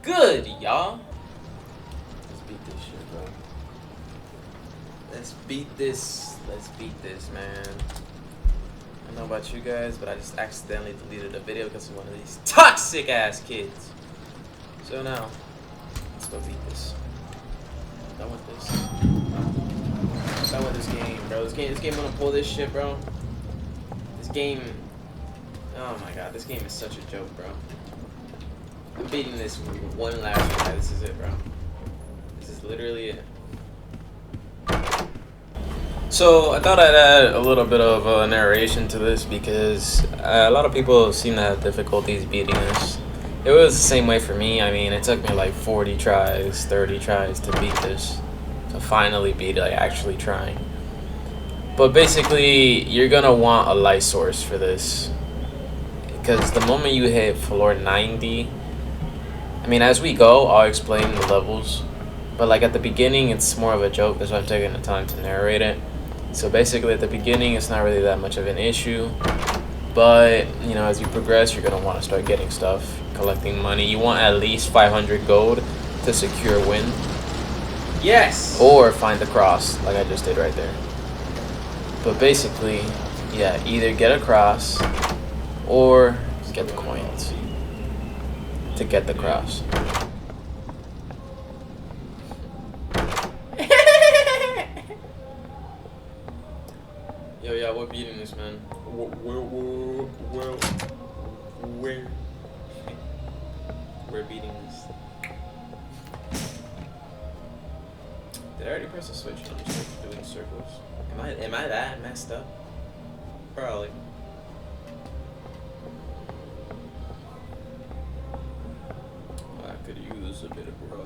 good, y'all? Let's beat this shit, bro. Let's beat this. Let's beat this, man. I don't know about you guys, but I just accidentally deleted a video because of one of these toxic ass kids. So now, let's go beat this. Done with this. Done with this game, bro. This game gonna pull this shit, bro. This game. Oh my god, this game is such a joke, bro. I'm beating this one last try. This is it, bro. This is literally it. So I thought I'd add a little bit of narration to this because a lot of people seem to have difficulties beating this. It was the same way for me. I mean, it took me like 40 tries, 30 tries to beat this. To finally beat it, like actually trying. But basically, you're gonna want a light source for this. Because the moment you hit floor 90, I mean, as we go, I'll explain the levels. But like at the beginning, it's more of a joke. That's why I'm taking the time to narrate it. So basically, at the beginning, it's not really that much of an issue. But, you know, as you progress, you're going to want to start getting stuff, collecting money. You want at least 500 gold to secure win. Yes! Or find the cross, like I just did right there. But basically, yeah, either get a cross or get the coins to get the cross. Yo, yeah, we're beating this, man. We're beating this. Did I already press the switch and I'm just like doing circles? Am I that messed up? Probably. I could use a bit of rub.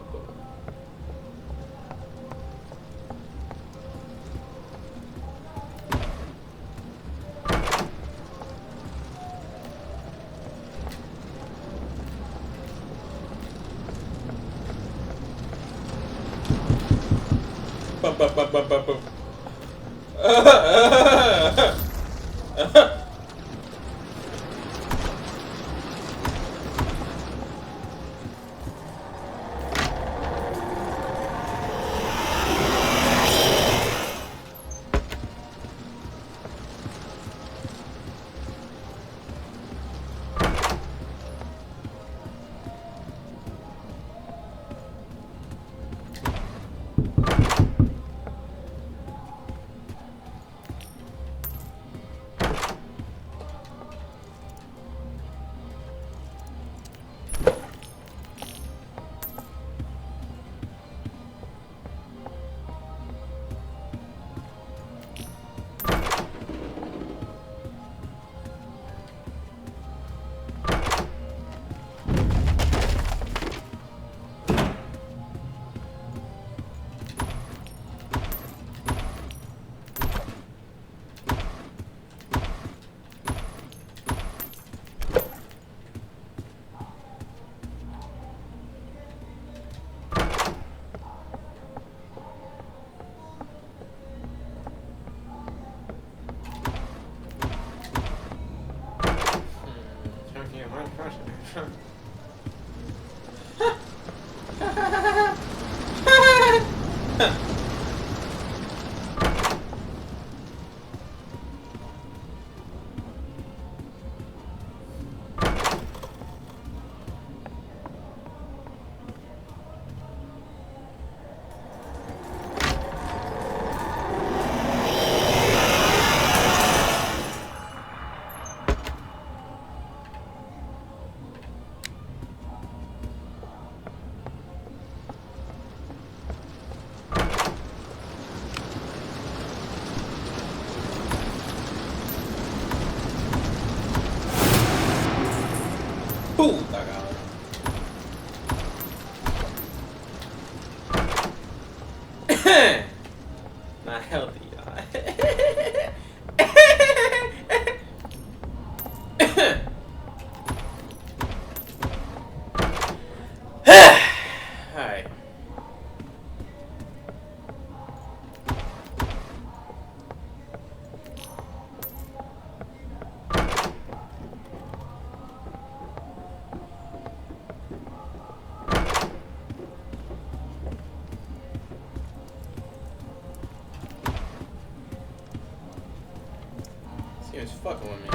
game's fucking with me.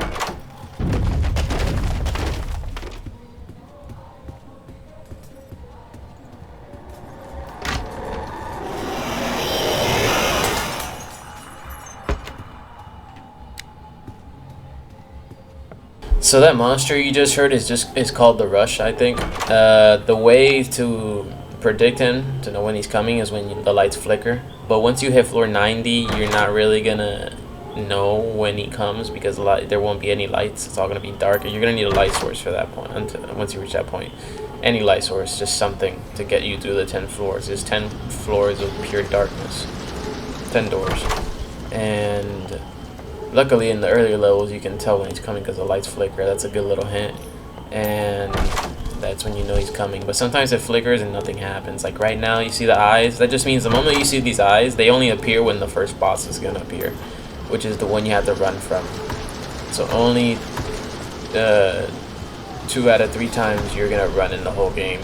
So that monster you just heard is called the Rush, I think. The way to predict him to know when he's coming is when the lights flicker. But once you hit floor 90, you're not really gonna know when he comes because there won't be any lights. It's all gonna be dark, and you're gonna need a light source for that point. Once you reach that point, any light source, just something to get you through the 10 floors. There's 10 floors of pure darkness, 10 doors, and luckily in the earlier levels you can tell when he's coming because the lights flicker. That's a good little hint, and that's when you know he's coming. But sometimes it flickers and nothing happens. Like right now you see the eyes. That just means the moment you see these eyes, they only appear when the first boss is gonna appear, which is the one you have to run from. So only 2 out of 3 times you're gonna run in the whole game,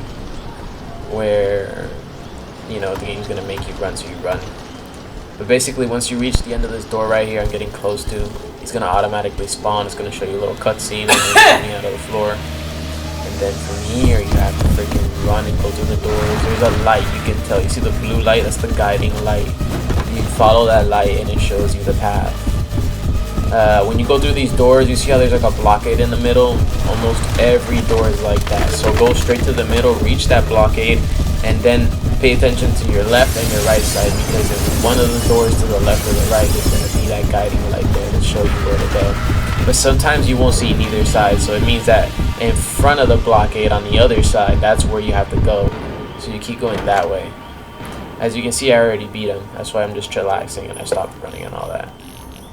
where you know the game's gonna make you run, so you run. But basically, once you reach the end of this door right here, I'm getting close to, he's gonna automatically spawn. It's gonna show you a little cutscene and you're coming out of the floor. And then from here, you have to freaking run and go through the doors. There's a light, you can tell. You see the blue light? That's the guiding light. You follow that light and it shows you the path. When you go through these doors, you see how there's like a blockade in the middle? Almost every door is like that. So go straight to the middle, reach that blockade, and then pay attention to your left and your right side, because if one of the doors to the left or the right is going to be that guiding light there to show you where to go. But sometimes you won't see neither side, so it means that in front of the blockade on the other side, that's where you have to go. So you keep going that way. As you can see, I already beat him. That's why I'm just chillaxing and I stopped running and all that.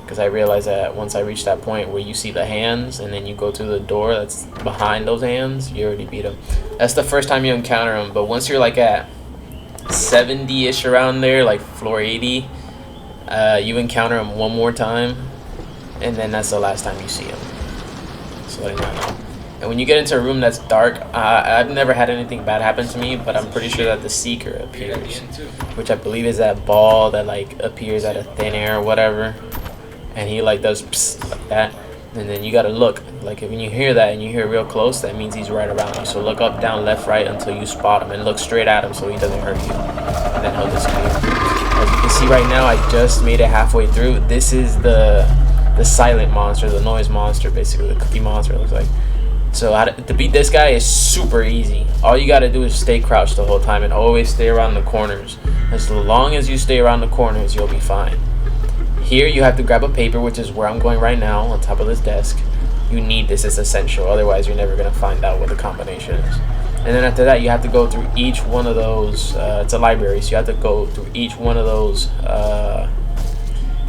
Because I realized that once I reach that point where you see the hands and then you go through the door that's behind those hands, you already beat him. That's the first time you encounter him. But once you're like at 70-ish around there, like floor 80, you encounter him one more time, and then that's the last time you see him. So letting that know. And when you get into a room that's dark, I've never had anything bad happen to me, but I'm pretty sure that the Seeker appears, which I believe is that ball that like appears out of thin air or whatever, and he like does psst, like that, and then you gotta look. Like if you hear that and you hear real close, that means he's right around you. So look up, down, left, right until you spot him, and look straight at him so he doesn't hurt you, and then he'll disappear. As you can see right now, I just made it halfway through. This is the silent monster, the noise monster, basically the cookie monster, it looks like. So to beat this guy is super easy. All you gotta do is stay crouched the whole time and always stay around the corners. As long as you stay around the corners, you'll be fine. Here you have to grab a paper, which is where I'm going right now, on top of this desk. You need this, it's essential, otherwise you're never gonna find out what the combination is. And then after that, you have to go through each one of those, it's a library, so you have to go through each one of those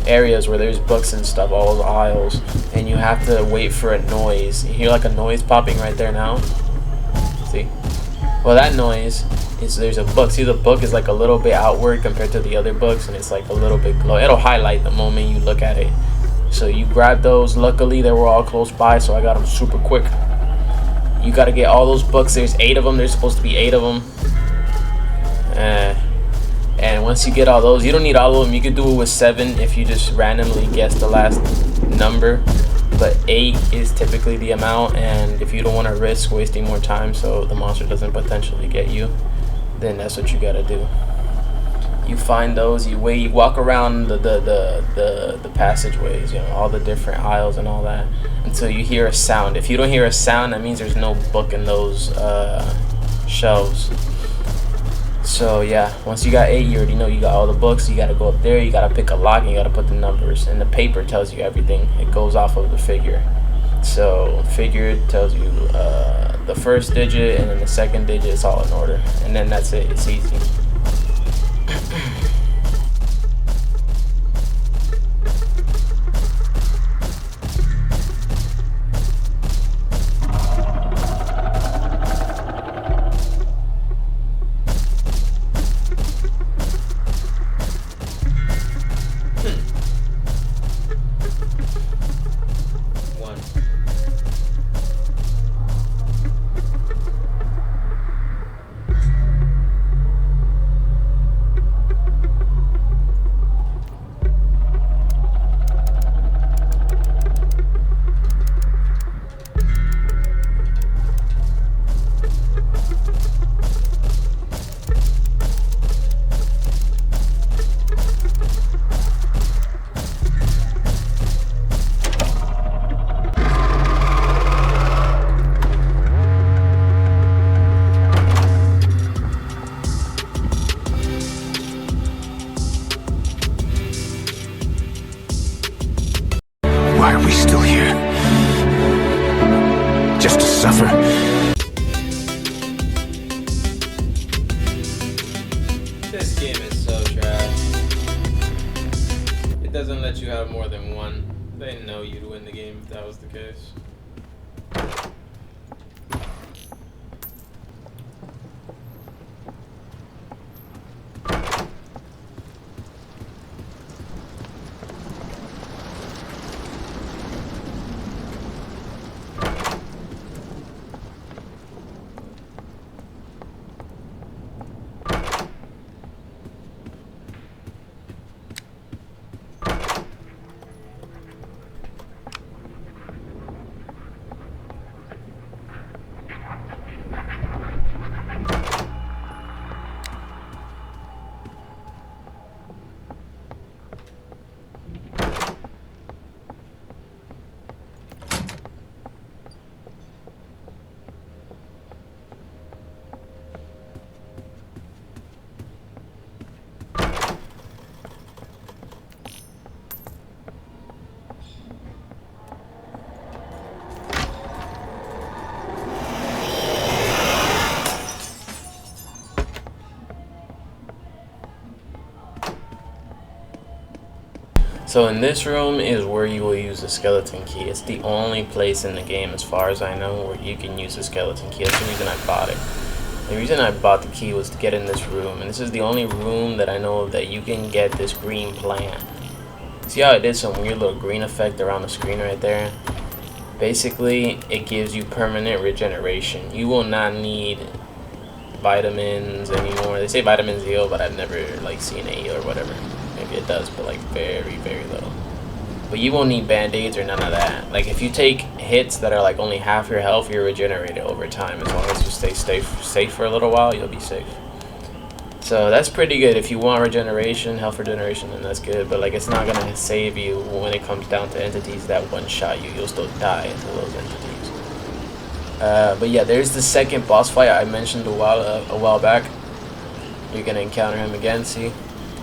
areas where there's books and stuff, all those aisles, and you have to wait for a noise. You hear like a noise popping right there now? See? Well, that noise is, there's a book. See, the book is like a little bit outward compared to the other books, and it's like a little bit glow. It'll highlight the moment you look at it. So you grab those. Luckily, they were all close by, so I got them super quick. You got to get all those books. There's 8 of them. There's supposed to be 8 of them. And once you get all those, you don't need all of them. You could do it with 7 if you just randomly guess the last number. But 8 is typically the amount, and if you don't want to risk wasting more time so the monster doesn't potentially get you, then that's what you gotta do. You find those, you walk around the passageways, you know, all the different aisles and all that, until you hear a sound. If you don't hear a sound, that means there's no book in those shelves. So yeah, once you got 8, you already know you got all the books. You gotta go up there, you gotta pick a lock, and you gotta put the numbers, and the paper tells you everything. It goes off of the figure. So figure tells you the first digit, and then the second digit is all in order, and then that's it. It's easy. Why are we still here? Just to suffer? This game is so trash. It doesn't let you have more than one. They know you'd win the game if that was the case. So in this room is where you will use the skeleton key. It's the only place in the game, as far as I know, where you can use the skeleton key. That's the reason I bought it. The reason I bought the key was to get in this room, and this is the only room that I know that you can get this green plant. See how it did some weird little green effect around the screen right there? Basically, it gives you permanent regeneration. You will not need vitamins anymore. They say vitamins heal, but I've never like seen it heal or whatever. Maybe it does, but like very, very little. But you won't need band-aids or none of that. Like if you take hits that are like only half your health, you're regenerated over time. As long as you stay safe for a little while, you'll be safe. So that's pretty good. If you want regeneration, health regeneration, then that's good. But like it's not gonna save you when it comes down to entities that one-shot you. You'll still die to those entities. But yeah, there's the second boss fight I mentioned a while back. You're gonna encounter him again. See,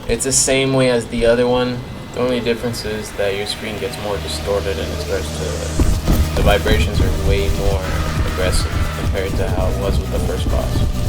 it's the same way as the other one. The only difference is that your screen gets more distorted and it starts to, the vibrations are way more aggressive compared to how it was with the first boss.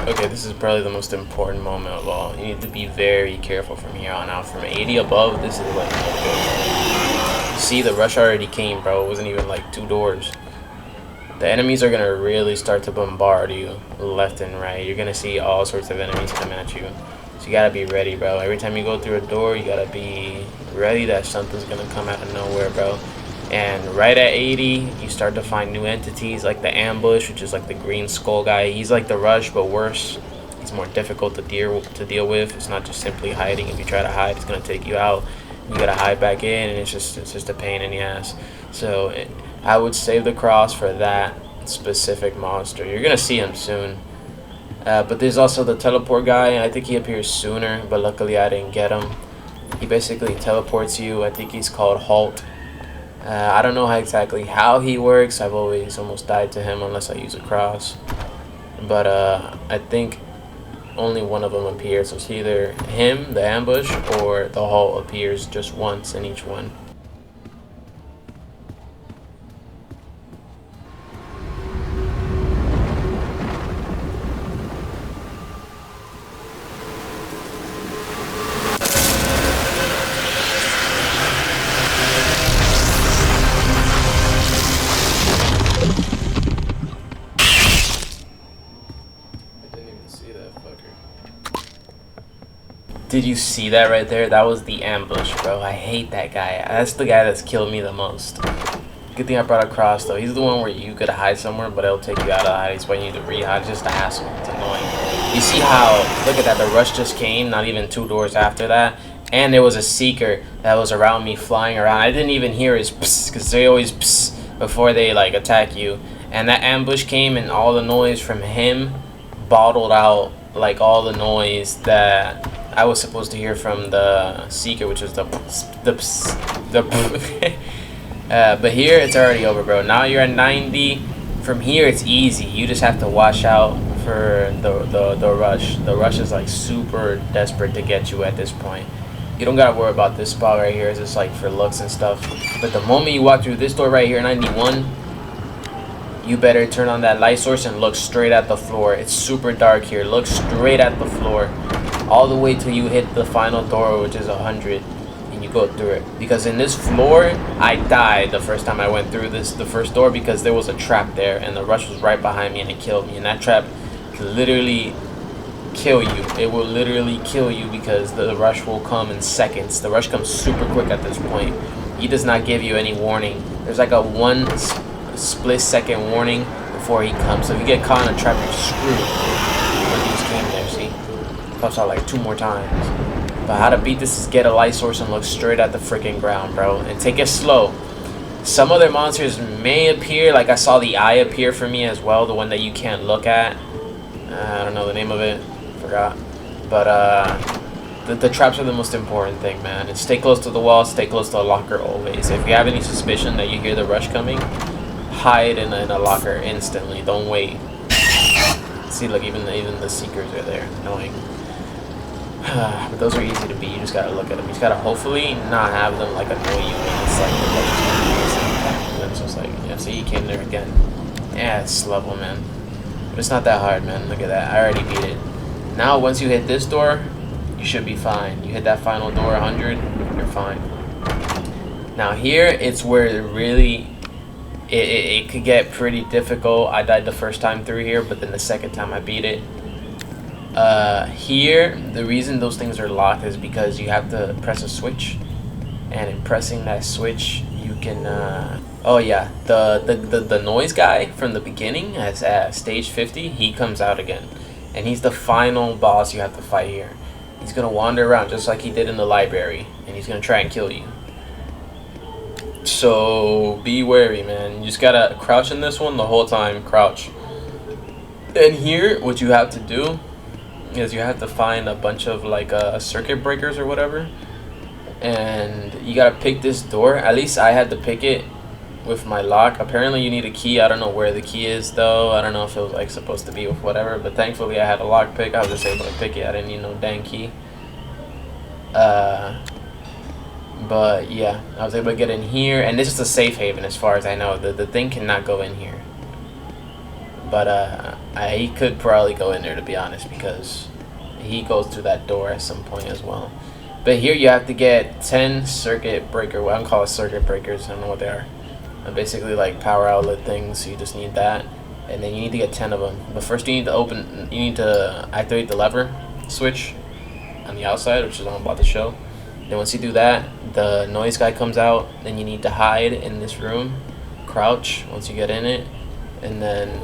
Okay, this is probably the most important moment of all. You need to be very careful from here on out. From 80 above, this is like no joke. See, the rush already came, bro. It wasn't even like 2 doors. The enemies are gonna really start to bombard you left and right. You're gonna see all sorts of enemies coming at you. So you gotta be ready, bro. Every time you go through a door, you gotta be ready that something's gonna come out of nowhere, bro. And right at 80, you start to find new entities like the ambush, which is like the green skull guy. He's like the rush, but worse. He's more difficult to deal with. It's not just simply hiding. If you try to hide, it's gonna take you out. You gotta hide back in, and it's just a pain in the ass. So I would save the cross for that specific monster. You're gonna see him soon. But there's also the teleport guy. I think he appears sooner, but luckily I didn't get him. He basically teleports you. I think he's called Halt. I don't know exactly how he works. I've always almost died to him unless I use a cross. But I think only one of them appears. So it's either him, the ambush, or the Halt appears just once in each one. Did you see that right there? That was the ambush, bro. I hate that guy. That's the guy that's killed me the most. Good thing I brought across though. He's the one where you could hide somewhere, but it'll take you out of the hiding spot. You need to re-hide. It's just a hassle. It's annoying. You see how? Look at that. The rush just came. Not even 2 doors after that, and there was a seeker that was around me, flying around. I didn't even hear his psst, because they always psst before they like attack you. And that ambush came, and all the noise from him bottled out like all the noise that I was supposed to hear from the seeker, which was the but here it's already over, bro. Now you're at 90. From here it's easy. You just have to watch out for the rush. The rush is like super desperate to get you at this point. You don't gotta worry about this spot right here. It's just like for looks and stuff. But the moment you walk through this door right here, 91, you better turn on that light source and look straight at the floor. It's super dark here. Look straight at the floor all the way till you hit the final door, which is 100. You go through it, because in this floor I died the first time I went through the first door, because there was a trap there and the rush was right behind me and it killed me. And that trap can literally kill you. It will literally kill you, because the rush will come in seconds. The rush comes super quick at this point. He does not give you any warning. There's like a split second warning before he comes. So if you get caught in a trap, you're screwed. But he just came there, see? Pops out like 2 more times. But how to beat this is get a light source and look straight at the freaking ground, bro. And take it slow. Some other monsters may appear, like I saw the eye appear for me as well, the one that you can't look at. I don't know the name of it. Forgot. But the traps are the most important thing, man. And stay close to the wall, stay close to a locker always. If you have any suspicion that you hear the rush coming, hide in a locker instantly. Don't wait. See, look, even the seekers are there. Annoying. But those are easy to beat. You just gotta look at them. You just gotta hopefully not have them like annoy you when it's like the it's just like, yeah, see, he came there again. Yeah, it's level, man. But it's not that hard, man. Look at that. I already beat it. Now once you hit this door, you should be fine. You hit that final door 100, you're fine. Now here it's where it really it could get pretty difficult. I died the first time through here, but then the second time I beat it. Here, the reason those things are locked is because you have to press a switch, and in pressing that switch, you can, oh yeah, the noise guy from the beginning at stage 50, he comes out again, and he's the final boss you have to fight here. He's gonna wander around just like he did in the library, and he's gonna try and kill you. So, be wary, man. You just gotta crouch in this one the whole time, crouch. And here, what you have to do is you have to find a bunch of like circuit breakers or whatever, and you gotta pick this door. At least I had to pick it with my lock. Apparently you need a key. I don't know where the key is though. I don't know if it was like supposed to be with whatever, but thankfully I had a lock pick. I was just able to pick it. I didn't need no dang key. But yeah, I was able to get in here, and this is a safe haven as far as I know. The thing cannot go in here. But he could probably go in there, to be honest, because he goes through that door at some point as well. But here you have to get 10 circuit breaker. Well, I don't call it circuit breakers. I don't know what they are. They're basically like power outlet things. So you just need that, and then you need to get 10 of them. But first you need to activate the lever switch on the outside, which is what I'm about to show. Then once you do that, the noise guy comes out. Then you need to hide in this room, crouch once you get in it, and then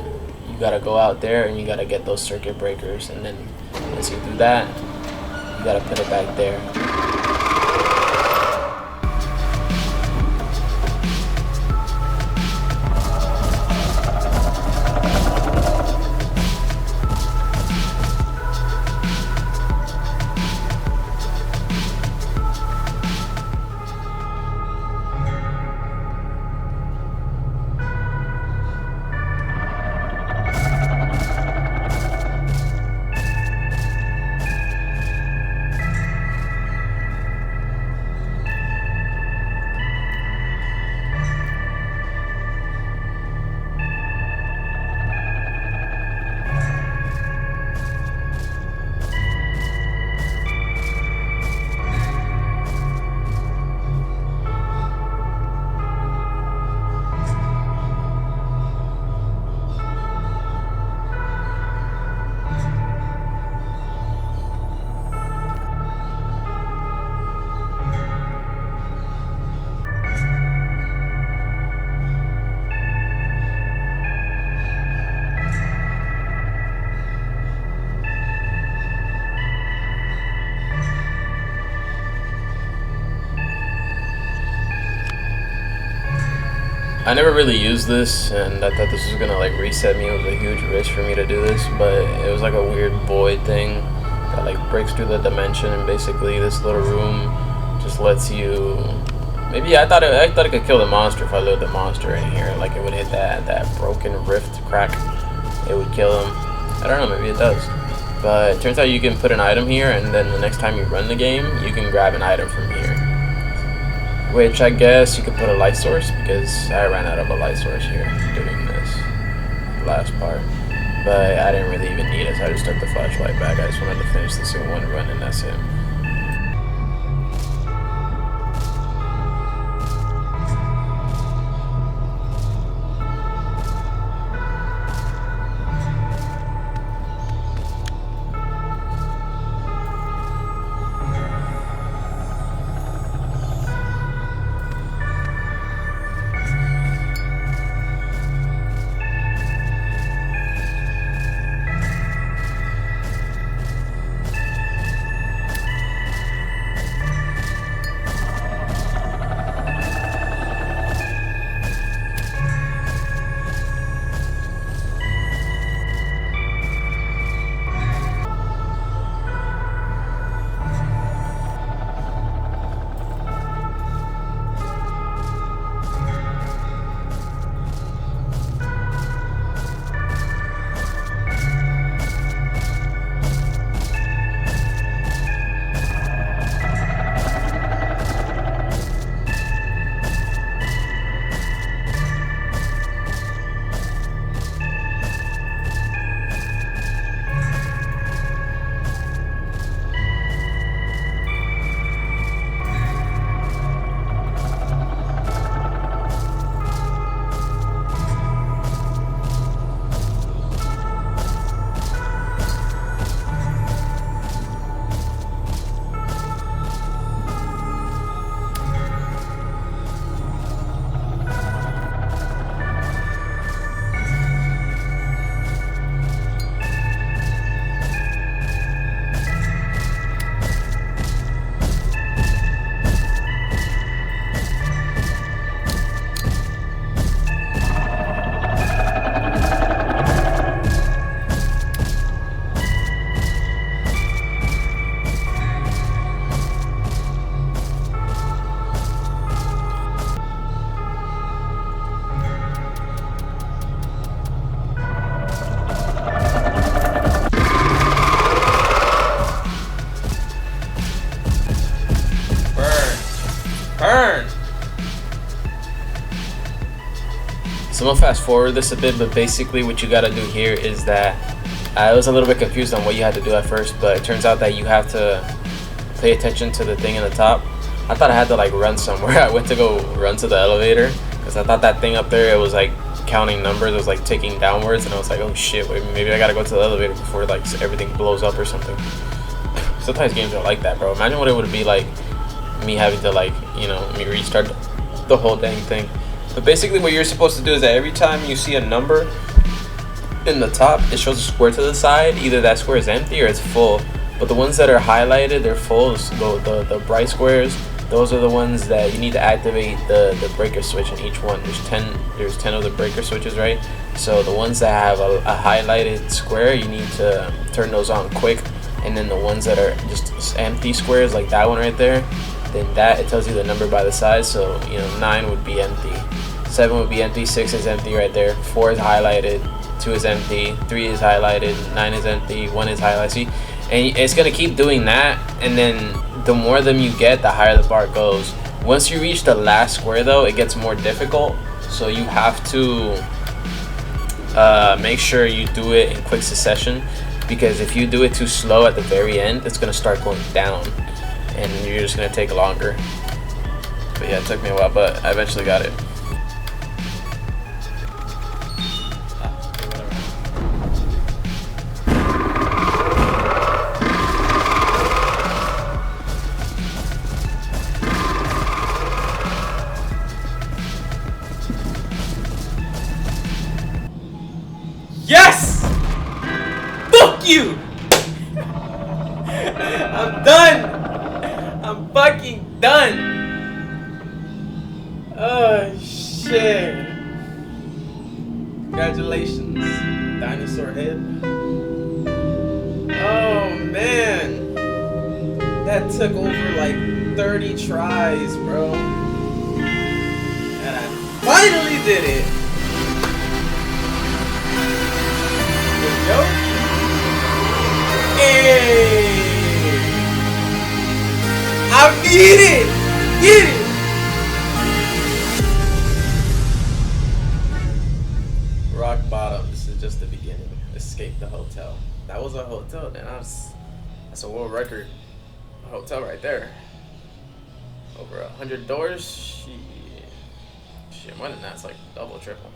you gotta go out there and you gotta get those circuit breakers, and then once you do that, you gotta put it back there. I never really used this, and I thought this was gonna like reset me. It was a huge risk for me to do this, but it was like a weird void thing that like breaks through the dimension, and basically this little room just lets you. Maybe I thought it could kill the monster if I lured the monster in here. Like it would hit that broken rift crack. It would kill him. I don't know. Maybe it does. But it turns out you can put an item here, and then the next time you run the game, you can grab an item from here. Which I guess you could put a light source, because I ran out of a light source here doing this last part. But I didn't really even need it, so I just took the flashlight back. I just wanted to finish this in one run, and that's it. Burn! So I'm gonna fast forward this a bit, but basically what you gotta do here is that I was a little bit confused on what you had to do at first, but it turns out that you have to pay attention to the thing in the top. I thought I had to like run somewhere. I went to go run to the elevator because I thought that thing up there, it was like counting numbers, it was like ticking downwards, and I was like, oh shit, wait, maybe I gotta go to the elevator before like everything blows up or something. Sometimes games are like that, bro. Imagine what it would be like me having to like, you know, me restart the whole dang thing. But basically what you're supposed to do is that every time you see a number in the top, it shows a square to the side. Either that square is empty or it's full. But the ones that are highlighted, they're full. So the bright squares, those are the ones that you need to activate the breaker switch in each one. There's 10 of the breaker switches, right? So the ones that have a highlighted square, you need to turn those on quick. And then the ones that are just empty squares, like that one right there, then that, it tells you the number by the size. So, you know, 9 would be empty, 7 would be empty, 6 is empty right there, 4 is highlighted, 2 is empty, 3 is highlighted, 9 is empty, 1 is highlighted. See? And it's gonna keep doing that, and then the more of them you get, the higher the bar goes. Once you reach the last square though, it gets more difficult, so you have to make sure you do it in quick succession, because if you do it too slow at the very end, it's gonna start going down and you're just gonna take longer. But yeah, it took me a while, but I eventually got it. Yes! Fuck you! I'm done! I'm fucking done! Oh shit. Congratulations, dinosaur head. Oh man, that took over like 30 tries, bro. And I finally did it. Good joke. Hey, I beat it. Get it. Rock bottom. This is just the beginning. Escape the hotel. That was a hotel. Then that's a world record. A hotel right there. Over $100. Shit, more than that. It's like double, triple.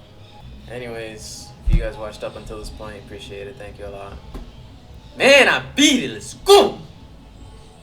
Anyways, if you guys watched up until this point, appreciate it. Thank you a lot. Man, I beat it. Let's go.